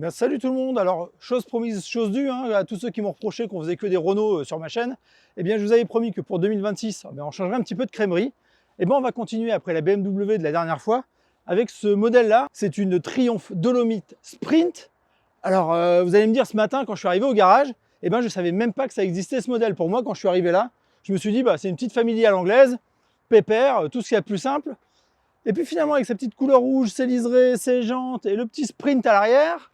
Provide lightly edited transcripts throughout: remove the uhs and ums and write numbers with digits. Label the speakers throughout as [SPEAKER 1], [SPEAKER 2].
[SPEAKER 1] bien, salut tout le monde. Alors, chose promise, chose due, hein, à tous ceux qui m'ont reproché qu'on faisait que des Renault sur ma chaîne. Eh bien, je vous avais promis que pour 2026, on changerait un petit peu de crèmerie. Eh bien, on va continuer après la BMW de la dernière fois avec ce modèle-là. C'est une Triumph Dolomite Sprint. Alors, vous allez me dire, ce matin, quand je suis arrivé au garage, eh ben, je ne savais même pas que ça existait ce modèle. Pour moi, quand je suis arrivé là, je me suis dit, bah, c'est une petite familiale anglaise, pépère, tout ce qu'il y a de plus simple. Et puis finalement, avec sa petite couleur rouge, ses liserés, ses jantes et le petit sprint à l'arrière,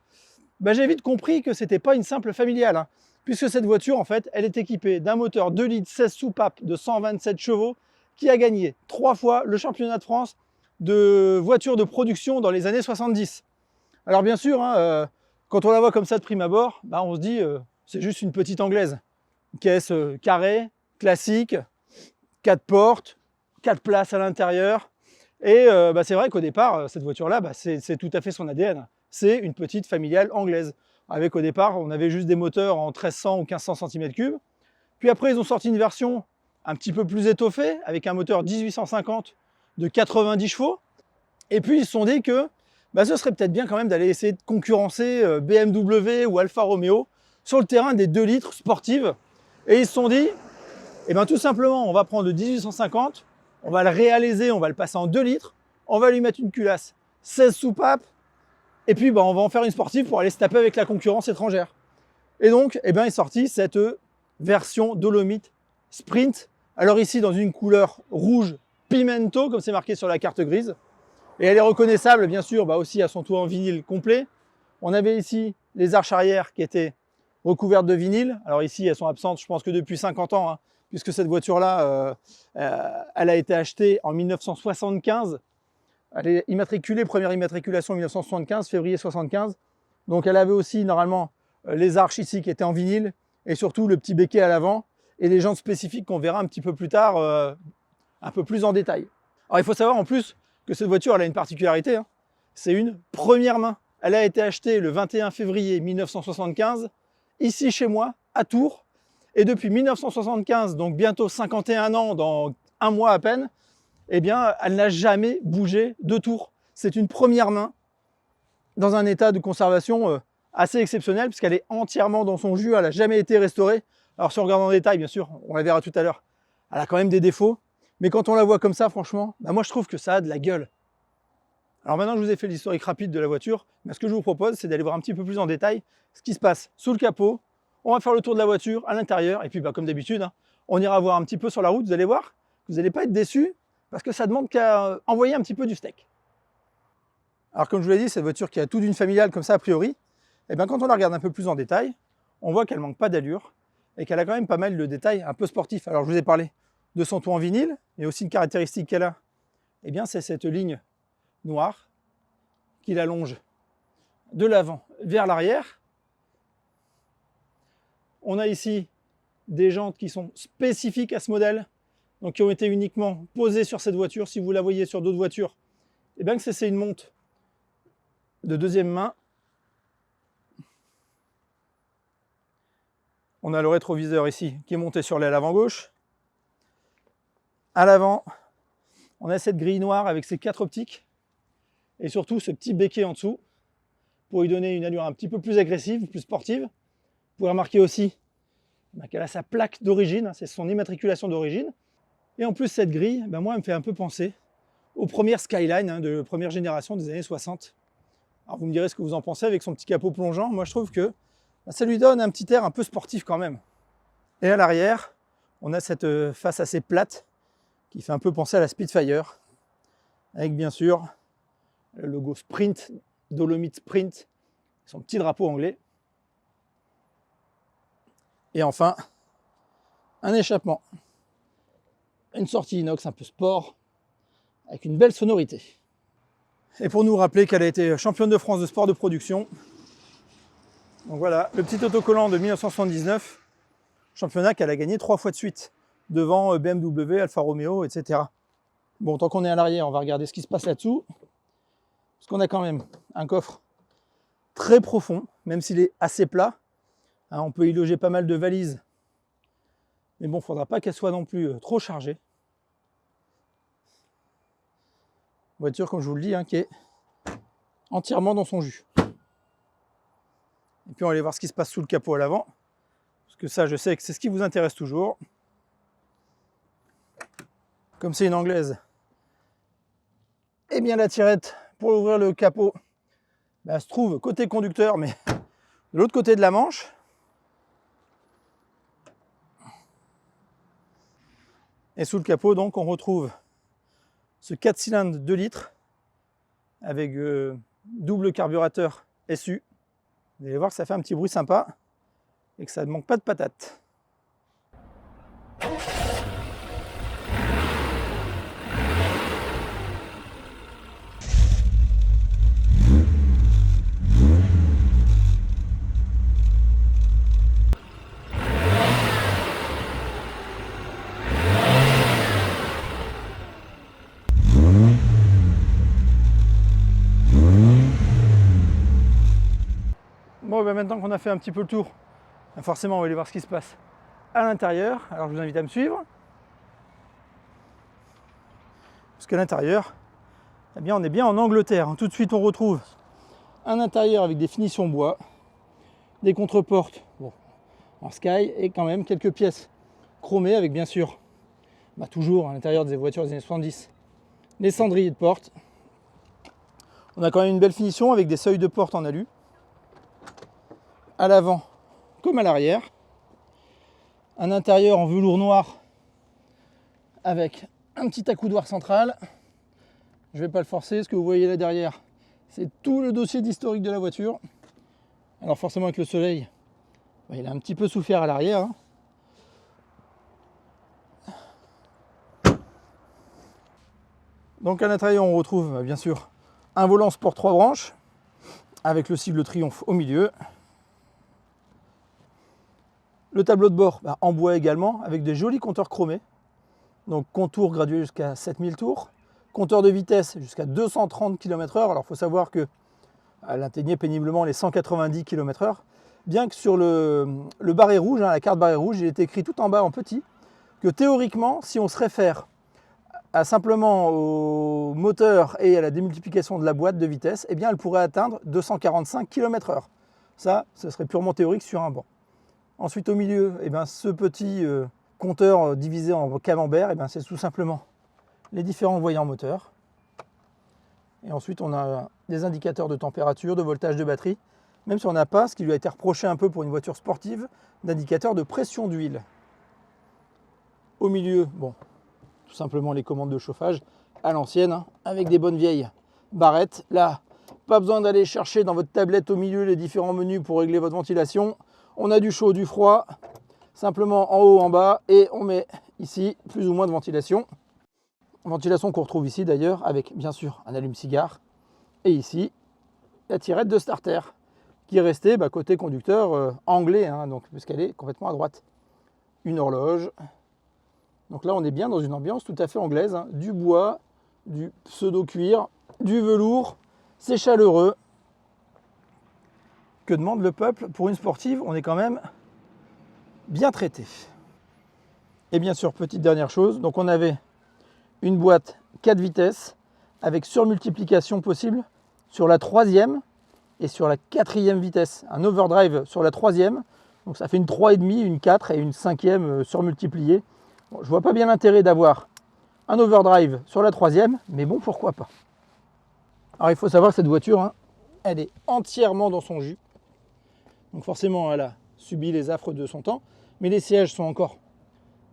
[SPEAKER 1] bah, j'ai vite compris que c'était pas une simple familiale, hein, puisque cette voiture, en fait, elle est équipée d'un moteur 2 litres 16 soupapes de 127 chevaux qui a gagné 3 fois le championnat de France de voitures de production dans les années 70. Alors bien sûr, hein, quand on la voit comme ça de prime abord, bah, on se dit c'est juste une petite anglaise. Une caisse carrée, classique, 4 portes, 4 places à l'intérieur. Et bah, c'est vrai qu'au départ, cette voiture-là, bah, c'est tout à fait son ADN. C'est une petite familiale anglaise. Avec au départ, on avait juste des moteurs en 1300 ou 1500 cm3. Puis après, ils ont sorti une version un petit peu plus étoffée, avec un moteur 1850 de 90 chevaux. Et puis, ils se sont dit que bah, ce serait peut-être bien quand même d'aller essayer de concurrencer BMW ou Alfa Romeo sur le terrain des 2 litres sportives. Et ils se sont dit, eh ben, tout simplement, on va prendre le 1850, on va le réaliser, on va le passer en 2 litres, on va lui mettre une culasse 16 soupapes, et puis bah, on va en faire une sportive pour aller se taper avec la concurrence étrangère. Et donc, eh ben, est sortie cette version Dolomite Sprint. Alors ici, dans une couleur rouge pimento, comme c'est marqué sur la carte grise. Et elle est reconnaissable, bien sûr, bah, aussi à son toit en vinyle complet. On avait ici les arches arrière qui étaient recouvertes de vinyle. Alors ici, elles sont absentes, je pense que depuis 50 ans, hein, puisque cette voiture-là, elle a été achetée en 1975. Elle est immatriculée, première immatriculation en 1975, février 75. Donc elle avait aussi normalement les arches ici qui étaient en vinyle et surtout le petit béquet à l'avant et les jantes spécifiques qu'on verra un petit peu plus tard, un peu plus en détail. Alors il faut savoir en plus que cette voiture elle a une particularité, hein. C'est une première main. Elle a été achetée le 21 février 1975 ici chez moi à Tours et depuis 1975, donc bientôt 51 ans dans un mois à peine, eh bien, elle n'a jamais bougé de Tours. C'est une première main dans un état de conservation assez exceptionnel puisqu'elle est entièrement dans son jus, elle n'a jamais été restaurée. Alors si on regarde en détail, bien sûr, on la verra tout à l'heure, elle a quand même des défauts, mais quand on la voit comme ça, franchement, bah moi je trouve que ça a de la gueule. Alors maintenant que je vous ai fait l'historique rapide de la voiture, ce que je vous propose, c'est d'aller voir un petit peu plus en détail ce qui se passe sous le capot. On va faire le tour de la voiture à l'intérieur, et puis bah, comme d'habitude, hein, on ira voir un petit peu sur la route, vous allez voir, vous n'allez pas être déçus, parce que ça demande qu'à envoyer un petit peu du steak. Alors comme je vous l'ai dit, cette voiture qui a tout d'une familiale comme ça a priori, et bien quand on la regarde un peu plus en détail, on voit qu'elle manque pas d'allure et qu'elle a quand même pas mal de détails un peu sportifs. Alors je vous ai parlé de son toit en vinyle, et aussi une caractéristique qu'elle a, eh bien c'est cette ligne noire qui l'allonge de l'avant vers l'arrière. On a ici des jantes qui sont spécifiques à ce modèle, donc qui ont été uniquement posées sur cette voiture. Si vous la voyez sur d'autres voitures, et bien que c'est une monte de deuxième main. On a le rétroviseur ici qui est monté sur l'aile avant gauche. À l'avant, on a cette grille noire avec ses 4 optiques et surtout ce petit béquet en dessous pour lui donner une allure un petit peu plus agressive, plus sportive. Vous pouvez remarquer aussi qu'elle a sa plaque d'origine, c'est son immatriculation d'origine. Et en plus, cette grille, moi, elle me fait un peu penser aux premières Skyline de première génération des années 60. Alors vous me direz ce que vous en pensez avec son petit capot plongeant. Moi, je trouve que ça lui donne un petit air un peu sportif quand même. Et à l'arrière, on a cette face assez plate qui fait un peu penser à la Spitfire, avec bien sûr le logo Sprint, Dolomite Sprint, son petit drapeau anglais. Et enfin, un échappement. Une sortie inox un peu sport, avec une belle sonorité. Et pour nous rappeler qu'elle a été championne de France de sport de production, donc voilà, le petit autocollant de 1979, championnat qu'elle a gagné 3 fois de suite, devant BMW, Alfa Romeo, etc. Bon, tant qu'on est à l'arrière, on va regarder ce qui se passe là-dessous. Parce qu'on a quand même un coffre très profond, même s'il est assez plat. Hein, on peut y loger pas mal de valises. Mais bon, il ne faudra pas qu'elle soit non plus trop chargée. Voiture, comme je vous le dis, qui est entièrement dans son jus. puis on va aller voir ce qui se passe sous le capot à l'avant. Parce que ça, je sais que c'est ce qui vous intéresse toujours. Comme c'est une anglaise, eh bien la tirette pour ouvrir le capot se trouve côté conducteur, mais de l'autre côté de la manche. Et sous le capot, donc, on retrouve ce 4 cylindres 2 litres avec double carburateur SU. Vous allez voir que ça fait un petit bruit sympa et que ça ne manque pas de patates. Bon, maintenant qu'on a fait un petit peu le tour, forcément on va aller voir ce qui se passe à l'intérieur. Alors je vous invite à me suivre. Parce qu'à l'intérieur, eh bien, on est bien en Angleterre. Tout de suite on retrouve un intérieur avec des finitions bois, des contreportes en sky et quand même quelques pièces chromées avec bien sûr, toujours à l'intérieur des voitures des années 70, les cendriers de porte. On a quand même une belle finition avec des seuils de porte en alu. À l'avant comme à l'arrière. Un intérieur en velours noir avec un petit accoudoir central. Je ne vais pas le forcer, ce que vous voyez là derrière, c'est tout le dossier d'historique de la voiture. Alors forcément avec le soleil, il a un petit peu souffert à l'arrière. Donc à l'intérieur on retrouve bien sûr un volant sport 3 branches avec le sigle triomphe au milieu. Le tableau de bord en bois également, avec des jolis compteurs chromés. Donc contour gradué jusqu'à 7000 tours. Compteur de vitesse jusqu'à 230 km/h. Alors il faut savoir qu'elle atteignait péniblement les 190 km/h. Bien que sur le barré rouge, la carte barré rouge, il est écrit tout en bas en petit que théoriquement, si on se réfère simplement au moteur et à la démultiplication de la boîte de vitesse, eh bien elle pourrait atteindre 245 km/h. Ça, ce serait purement théorique sur un banc. Ensuite, au milieu, ce petit compteur divisé en camembert, c'est tout simplement les différents voyants moteurs. Et ensuite, on a des indicateurs de température, de voltage de batterie, même si on n'a pas, ce qui lui a été reproché un peu pour une voiture sportive, d'indicateur de pression d'huile. Au milieu, tout simplement les commandes de chauffage à l'ancienne, avec des bonnes vieilles barrettes. Là, pas besoin d'aller chercher dans votre tablette au milieu les différents menus pour régler votre ventilation. On a du chaud, du froid, simplement en haut, en bas, et on met ici plus ou moins de ventilation. Ventilation qu'on retrouve ici d'ailleurs, avec bien sûr un allume-cigare, et ici la tirette de starter, qui est restée côté conducteur anglais, donc, puisqu'elle est complètement à droite. Une horloge. Donc là, on est bien dans une ambiance tout à fait anglaise, du bois, du pseudo-cuir, du velours, c'est chaleureux. Que demande le peuple? Pour une sportive, on est quand même bien traité. Et bien sûr, petite dernière chose, donc on avait une boîte 4 vitesses avec surmultiplication possible sur la 3e et sur la 4e vitesse. Un overdrive sur la 3e, donc ça fait une 3,5, une 4 et une 5e surmultipliée. Bon, je vois pas bien l'intérêt d'avoir un overdrive sur la 3e, mais bon, pourquoi pas. Alors il faut savoir que cette voiture, elle est entièrement dans son jus. Donc forcément, elle a subi les affres de son temps, mais les sièges sont encore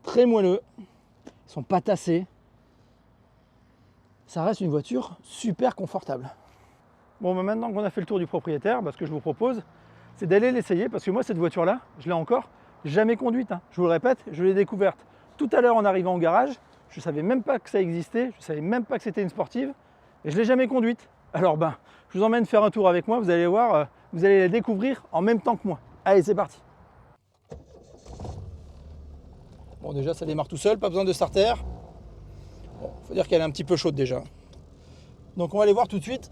[SPEAKER 1] très moelleux, ils ne sont pas tassés. Ça reste une voiture super confortable. Bon, maintenant qu'on a fait le tour du propriétaire, ce que je vous propose, c'est d'aller l'essayer, parce que moi, cette voiture-là, je l'ai encore jamais conduite. Je vous le répète, je l'ai découverte tout à l'heure en arrivant au garage. Je ne savais même pas que ça existait, je ne savais même pas que c'était une sportive, et je ne l'ai jamais conduite. Alors je vous emmène faire un tour avec moi, vous allez voir, vous allez la découvrir en même temps que moi. Allez, c'est parti. Bon, déjà ça démarre tout seul, pas besoin de starter. Bon, faut dire qu'elle est un petit peu chaude déjà. Donc on va aller voir tout de suite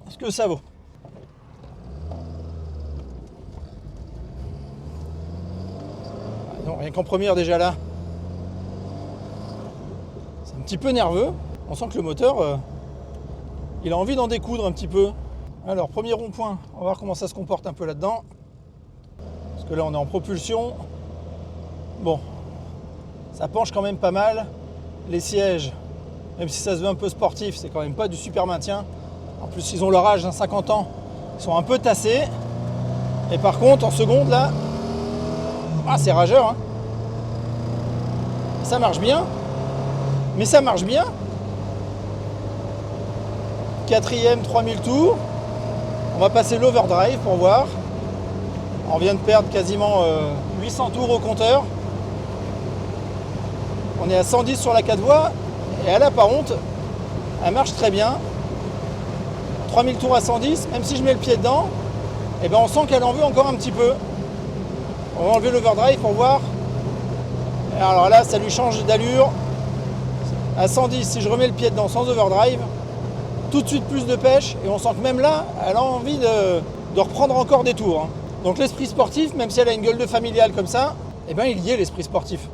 [SPEAKER 1] ce que ça vaut. Ah non, rien qu'en première déjà là. C'est un petit peu nerveux. On sent que le moteur, il a envie d'en découdre un petit peu. Alors, premier rond-point, on va voir comment ça se comporte un peu là-dedans. Parce que là, on est en propulsion. Bon, ça penche quand même pas mal. Les sièges, même si ça se veut un peu sportif, c'est quand même pas du super maintien. En plus, ils ont leur âge, 50 ans. Ils sont un peu tassés. Et par contre, en seconde, là, c'est rageur. Hein. Ça marche bien. Mais ça marche bien. Quatrième, 3000 tours. On va passer l'overdrive pour voir. On vient de perdre quasiment 800 tours au compteur. On est à 110 sur la 4 voies. Et elle, par contre, elle marche très bien. 3000 tours à 110, même si je mets le pied dedans, et ben on sent qu'elle en veut encore un petit peu. On va enlever l'overdrive pour voir. Et alors là, ça lui change d'allure. À 110, si je remets le pied dedans sans overdrive, tout de suite plus de pêche. Et on sent que même là, elle a envie de reprendre encore des tours. Hein. Donc l'esprit sportif, même si elle a une gueule de familiale comme ça, et ben il y est l'esprit sportif.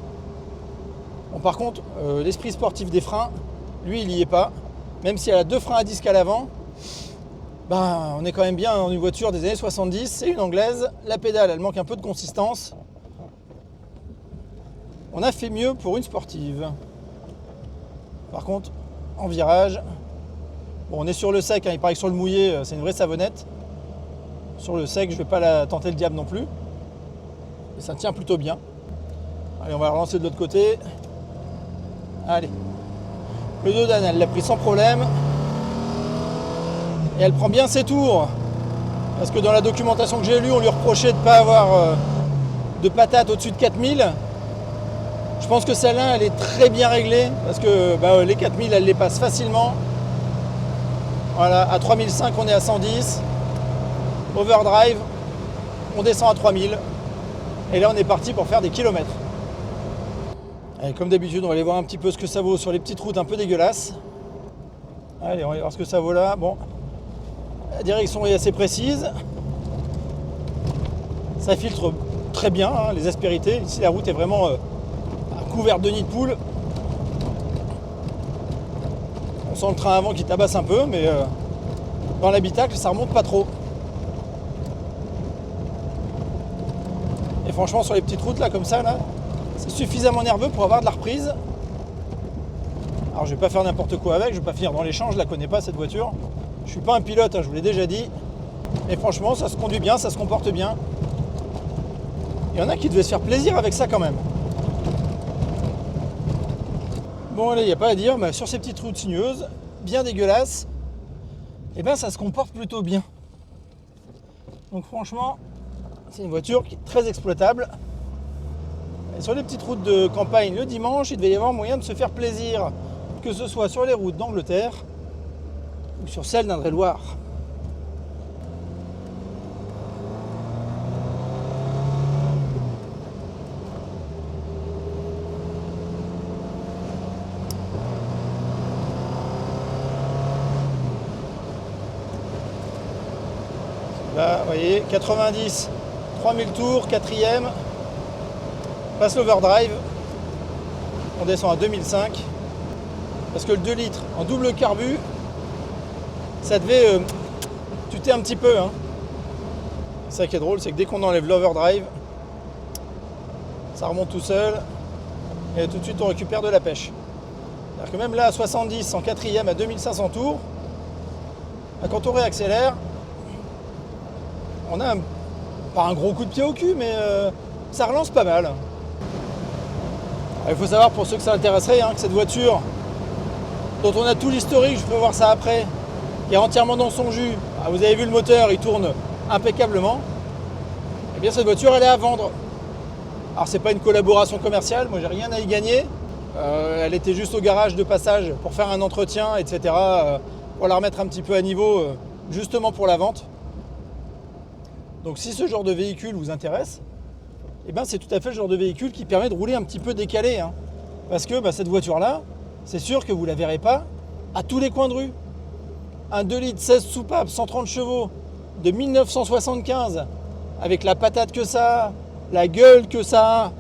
[SPEAKER 1] Bon, par contre, l'esprit sportif des freins, lui, il n'y est pas. Même si elle a 2 freins à disque à l'avant, on est quand même bien dans une voiture des années 70, c'est une anglaise, la pédale elle manque un peu de consistance. On a fait mieux pour une sportive. Par contre, en virage, on est sur le sec, hein, il paraît que sur le mouillé c'est une vraie savonnette. Sur le sec, je ne vais pas tenter le diable non plus. Et ça tient plutôt bien. Allez, on va relancer de l'autre côté. Allez. Le dos d'âne, elle l'a pris sans problème. Et elle prend bien ses tours. Parce que dans la documentation que j'ai lue, on lui reprochait de ne pas avoir de patates au-dessus de 4000. Je pense que celle-là, elle est très bien réglée. Parce que les 4000, elle les passe facilement. Voilà, à 3005, on est à 110. Overdrive, on descend à 3000. Et là, on est parti pour faire des kilomètres. Allez, comme d'habitude, on va aller voir un petit peu ce que ça vaut sur les petites routes un peu dégueulasses. Allez, on va aller voir ce que ça vaut là. Bon. La direction est assez précise. Ça filtre très bien hein, les aspérités. Ici, la route est vraiment couverte de nids de poules. On sent le train avant qui tabasse un peu, mais dans l'habitacle, ça remonte pas trop. Et franchement, sur les petites routes là, comme ça, là, c'est suffisamment nerveux pour avoir de la reprise. Alors, je vais pas faire n'importe quoi avec. Je vais pas finir dans les champs. Je la connais pas cette voiture. Je suis pas un pilote, hein, je vous l'ai déjà dit. Mais franchement, ça se conduit bien, ça se comporte bien. Il y en a qui devaient se faire plaisir avec ça quand même. Bon, allez, il n'y a pas à dire, mais sur ces petites routes sinueuses, bien dégueulasses, ça se comporte plutôt bien. Donc franchement, c'est une voiture qui est très exploitable. Et sur les petites routes de campagne le dimanche, il devait y avoir moyen de se faire plaisir, que ce soit sur les routes d'Angleterre, ou sur celle d'Indre-et-Loire. Là, vous voyez, 90, 3000 tours, 4ème, passe l'overdrive, on descend à 2005, parce que le 2 litres en double carbu, ça devait tuter un petit peu. Hein. Ça qui est drôle, c'est que dès qu'on enlève l'overdrive, ça remonte tout seul et tout de suite on récupère de la pêche. C'est-à-dire que même là à 70, en 4ème à 2500 tours, quand on réaccélère, on a pas un gros coup de pied au cul, mais ça relance pas mal. Alors, il faut savoir pour ceux que ça intéresserait que cette voiture, dont on a tout l'historique, je peux voir ça après, qui est entièrement dans son jus. Vous avez vu le moteur, il tourne impeccablement. Et bien cette voiture, elle est à vendre. Alors c'est pas une collaboration commerciale, moi j'ai rien à y gagner. Elle était juste au garage de passage pour faire un entretien, etc. Pour la remettre un petit peu à niveau, justement pour la vente. Donc si ce genre de véhicule vous intéresse, c'est tout à fait le genre de véhicule qui permet de rouler un petit peu décalé. Hein. Parce que cette voiture-là, c'est sûr que vous ne la verrez pas à tous les coins de rue. Un 2 litres 16 soupapes, 130 chevaux de 1975, avec la patate que ça a, la gueule que ça a.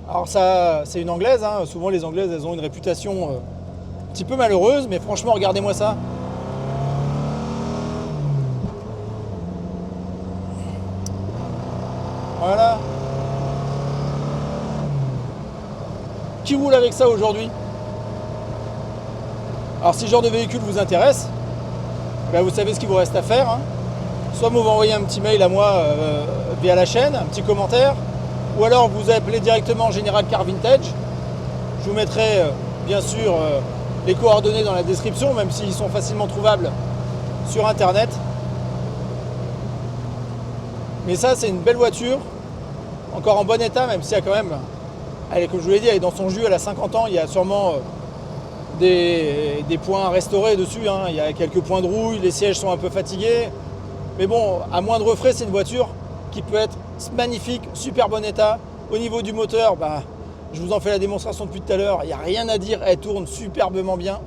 [SPEAKER 1] Alors ça, c'est une anglaise, hein. Souvent les anglaises, elles ont une réputation un petit peu malheureuse, mais franchement, regardez-moi ça. qui roule avec ça aujourd'hui? Alors si ce genre de véhicule vous intéresse, ben vous savez ce qu'il vous reste à faire, hein. Soit vous m'envoyez un petit mail à moi via la chaîne, un petit commentaire, ou alors vous appelez directement Général Car Vintage. Je vous mettrai bien sûr les coordonnées dans la description, même s'ils sont facilement trouvables sur internet. Mais ça, c'est une belle voiture, encore en bon état, même si elle a quand même, elle, comme je vous l'ai dit, elle est dans son jus, elle a 50 ans, il y a sûrement des points à restaurer dessus, hein. Il y a quelques points de rouille, les sièges sont un peu fatigués. Mais bon, à moindre frais, c'est une voiture qui peut être magnifique, super bon état. Au niveau du moteur, bah, je vous en fais la démonstration depuis tout à l'heure, il n'y a rien à dire, elle tourne superbement bien.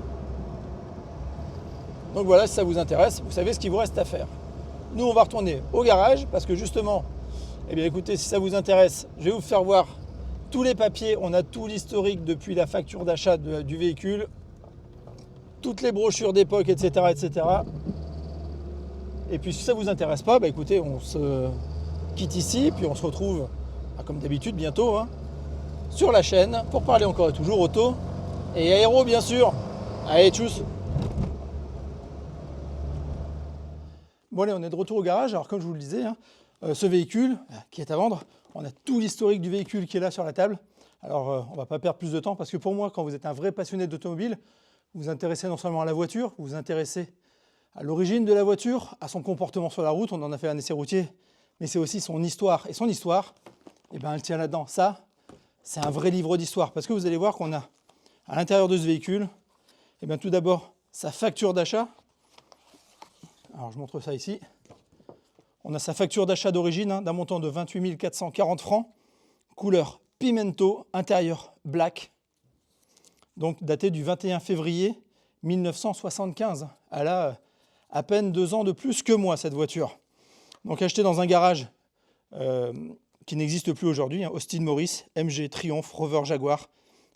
[SPEAKER 1] Donc voilà, si ça vous intéresse, vous savez ce qu'il vous reste à faire. Nous, on va retourner au garage parce que justement, eh bien écoutez, si ça vous intéresse, je vais vous faire voir tous les papiers. On a tout l'historique depuis la facture d'achat du véhicule, toutes les brochures d'époque, etc., etc. Et puis si ça vous intéresse pas, bah écoutez, on se quitte ici, puis on se retrouve, comme d'habitude, bientôt, hein, sur la chaîne pour parler encore et toujours auto et aéro, bien sûr. Allez, tchuss. Bon allez, on est de retour au garage. Alors comme je vous le disais, hein, ce véhicule qui est à vendre, on a tout l'historique du véhicule qui est là sur la table. Alors on va pas perdre plus de temps parce que pour moi, quand vous êtes un vrai passionné d'automobile, vous vous intéressez non seulement à la voiture, vous vous intéressez à l'origine de la voiture, à son comportement sur la route. On en a fait un essai routier, mais c'est aussi son histoire. Et son histoire, eh ben, elle tient là-dedans. Ça, c'est un vrai livre d'histoire parce que vous allez voir qu'on a à l'intérieur de ce véhicule, eh bien, tout d'abord sa facture d'achat. Alors je montre ça ici. On a sa facture d'achat d'origine, hein, d'un montant de 28 440 francs, couleur Pimento, intérieur black, donc daté du 21 février 1975. Elle a à peine 2 ans de plus que moi, cette voiture. Donc achetée dans un garage qui n'existe plus aujourd'hui, hein, Austin Morris, MG, Triumph, Rover, Jaguar.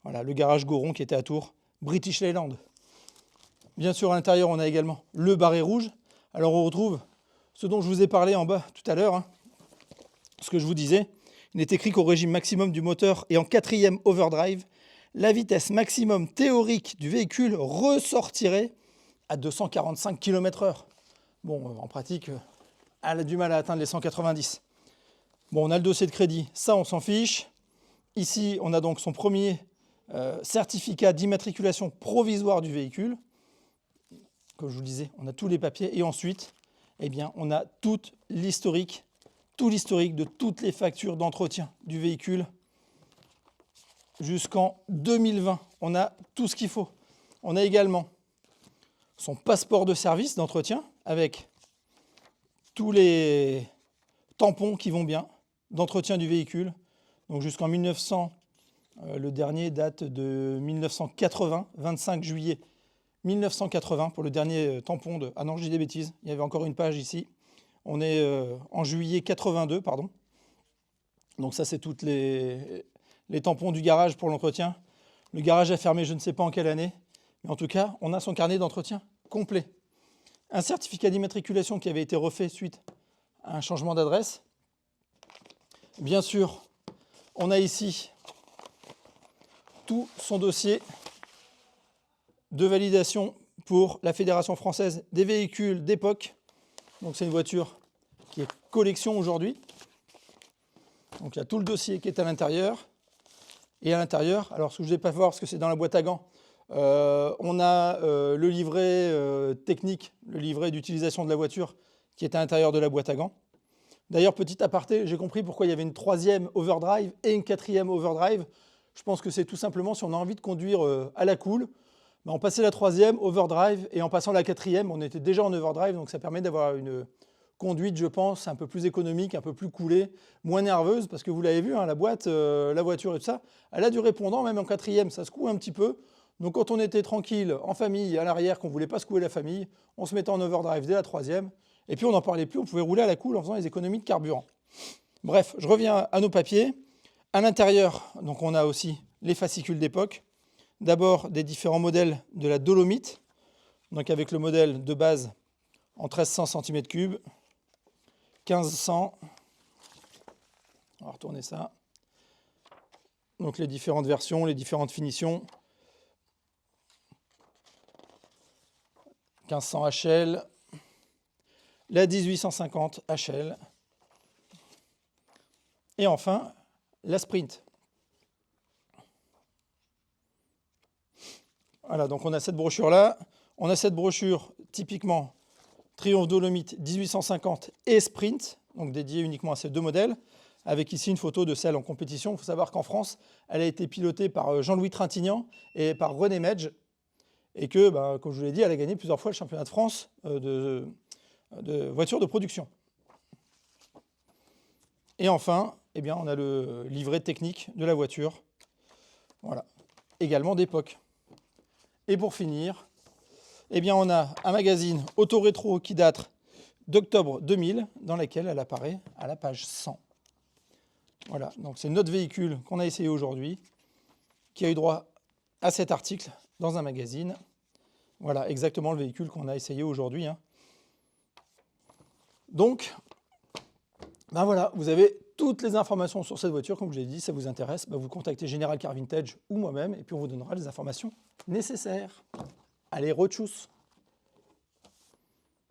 [SPEAKER 1] Voilà, le garage Goron qui était à Tours, British Leyland. Bien sûr, à l'intérieur, on a également le barré rouge. Alors on retrouve ce dont je vous ai parlé en bas tout à l'heure, hein. Ce que je vous disais, il n'est écrit qu'au régime maximum du moteur et en 4e overdrive, la vitesse maximum théorique du véhicule ressortirait à 245 km/h. Bon, en pratique, elle a du mal à atteindre les 190. Bon, on a le dossier de crédit, ça on s'en fiche. Ici, on a donc son premier certificat d'immatriculation provisoire du véhicule. Comme je vous le disais, on a tous les papiers. Et ensuite, eh bien, on a tout l'historique de toutes les factures d'entretien du véhicule jusqu'en 2020. On a tout ce qu'il faut. On a également son passeport de service d'entretien avec tous les tampons qui vont bien d'entretien du véhicule. Donc jusqu'en 1900, le dernier date de 1980, 25 juillet 1980 pour le dernier tampon de... Ah non, je dis des bêtises, il y avait encore une page ici. On est en juillet 82, pardon. Donc ça, c'est toutes les tampons du garage pour l'entretien. Le garage a fermé, je ne sais pas en quelle année. Mais en tout cas, on a son carnet d'entretien complet. Un certificat d'immatriculation qui avait été refait suite à un changement d'adresse. Bien sûr, on a ici tout son dossier de validation pour la Fédération française des véhicules d'époque. Donc c'est une voiture qui est collection aujourd'hui. Donc il y a tout le dossier qui est à l'intérieur. Et à l'intérieur, alors ce que je ne vais pas voir parce que c'est dans la boîte à gants, on a le livret technique, le livret d'utilisation de la voiture qui est à l'intérieur de la boîte à gants. D'ailleurs, petit aparté, j'ai compris pourquoi il y avait une 3e overdrive et une 4e overdrive. Je pense que c'est tout simplement si on a envie de conduire à la cool, ben on passait la 3e overdrive et en passant la 4e, on était déjà en overdrive, donc ça permet d'avoir une conduite, je pense, un peu plus économique, un peu plus coolée, moins nerveuse, parce que vous l'avez vu, hein, la boîte, la voiture et tout ça, elle a du répondant, même en 4e, ça secoue un petit peu. Donc quand on était tranquille, en famille, à l'arrière, qu'on ne voulait pas secouer la famille, on se mettait en overdrive dès la 3e, et puis on n'en parlait plus, on pouvait rouler à la cool en faisant les économies de carburant. Bref, je reviens à nos papiers. À l'intérieur, donc on a aussi les fascicules d'époque. D'abord des différents modèles de la Dolomite, donc avec le modèle de base en 1300 cm3, 1500, on va retourner ça, Donc les différentes versions, les différentes finitions. 1500 HL, la 1850 HL, et enfin la Sprint. Voilà, donc on a cette brochure-là. On a cette brochure typiquement Triomphe Dolomite 1850 et Sprint, donc dédiée uniquement à ces deux modèles, avec ici une photo de celle en compétition. Il faut savoir qu'en France, elle a été pilotée par Jean-Louis Trintignant et par René Medge, et que, comme je vous l'ai dit, elle a gagné plusieurs fois le championnat de France de voitures de production. Et enfin, eh bien, on a le livret technique de la voiture, voilà, également d'époque. Et pour finir, eh bien, on a un magazine Auto-Rétro qui date d'octobre 2000, dans laquelle elle apparaît à la page 100. Voilà, donc c'est notre véhicule qu'on a essayé aujourd'hui, qui a eu droit à cet article dans un magazine. Voilà, exactement le véhicule qu'on a essayé aujourd'hui. Donc, voilà, vous avez toutes les informations sur cette voiture. Comme je l'ai dit, ça vous intéresse, vous contactez Général Car Vintage ou moi-même, et puis on vous donnera les informations nécessaires. Allez, retchousse!